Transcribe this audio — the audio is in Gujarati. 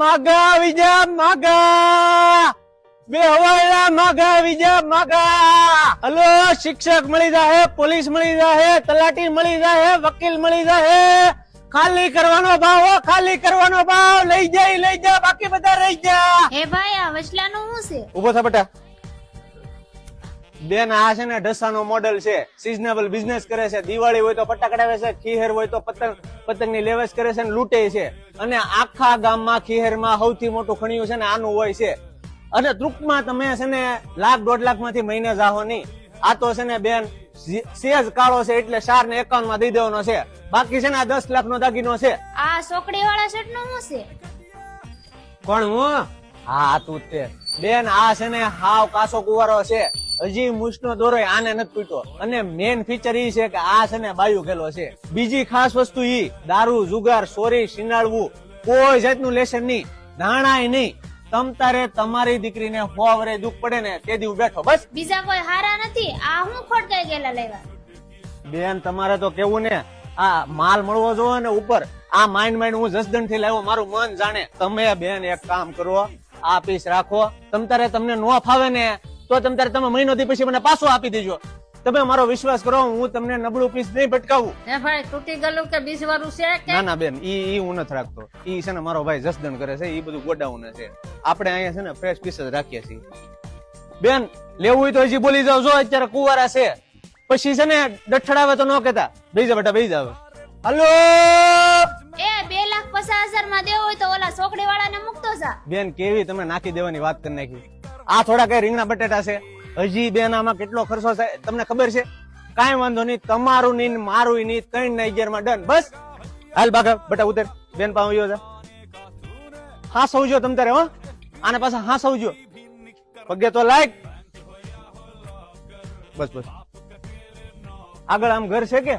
માગા વિજા માગા બે હવાલા માગા વિજા માગા હલો શિક્ષક મળી જાહે પોલીસ મળી જાહે તલાટી મળી જાહે વકીલ મળી જાહે ખાલી કરવાનો ભાવ ખાલી કરવાનો ભાવ લઈ જા બાકી બધા રહી જા હે ભાઈ આ વચલાનું શું છે? ઉભો થા બેટા બેન આ છે ને ઢસાનો મોડેલ છે સિઝનેબલ બિઝનેસ કરે છે દિવાળી હોય તો ફટાકડા છે ખીહેર હોય તો પતંગની લેવેચ કરે છે ને લૂંટે છે અને આખા ગામમાં ખીહેરમાં સૌથી મોટું ખણિયું છે ને આનું હોય છે અને ટૂંકમાં તમે છે ને $1.5 લાખ માંથી મહિને જાહો નહીં આ તો છે ને બેન સેજ કાળો છે એટલે 451 માં દઈ દેવાનો છે બાકી છે ને આ 10 લાખ નો દાગીનો છે આ સોકડી વાળા શર્ટ નું શું છે? કોણ હું હા તું તે બેન આ છે ને હાવ કાસો કુવારો છે હજી મૂછનો દોરો આને નથી તૂટ્યો અને મેન ફીચર ઈ છે કે આ છે ને બાયુ ગેલો છે બીજી ખાસ વસ્તુ ઈ દારૂ જુગાર ચોરી સિનાળવું કોઈ જાતનું લેશન નહીં ધાણાય નહીં તમતારે તમારી દીકરીને 100 વર્ષ દુઃખ પડે ને તે દી બેઠો બસ બીજા કોઈ હારા નથી આ હું ખોટકાઈ ગયેલા લેવા બેન તમારે તો કેવું ને આ માલ મળવો જોવે ને ઉપર આ માઇન્ડ હું જસદણ થી લાવ્યો મારું મન જાણે તમે બેન એક કામ કરો આ પીસ રાખો તમતારે તમને નો ફાવે ને તો તમતારે તમે મહિનો થી પછી મને પાછો આપી દેજો તમે મારો વિશ્વાસ કરો હું તમને નબળું પીસ નહીં ભટકાવું હે ભાઈ તૂટી ગયેલું કે 20 વાળું છે કે ના ના બેન ઈ હું નથી રાખતો ઈ છે ને મારો ભાઈ જસદણ કરે છે ઈ બધું ગોડાઉન છે આપણે અહીંયા છે ને ફ્રેશ પીસ જ રાખીએ છીએ બેન લેવું હોય તો હજી બોલી જાવ જો અત્યારે કુવારા છે પછી છે ને ડઠડાવે તો ન કેતા બેસી જા બેટા બેસી જાવ હલો એ 2,50,000 માં દેવો હોય તો ઓલા સોકડી વાળાને મૂકતો જા બેન કેવી તમે નાખી દેવાની વાત કરી નાખી આ થોડા કઈ રીંગણા બટેટા છે હજી બેન આમાં કેટલો ખર્ચો છે તમને ખબર છે કાંઈ વાંધો નહીં તમારું નહીં મારું નહીં 3 માં ડન બસ હાલ બાગા બેટા ઉતર બેન પાવ્યો છે હા સૌજો તમ તારે હો આને પાછા હા સૌજો પગે તો લાયક બસ આગળ આમ ઘર છે કે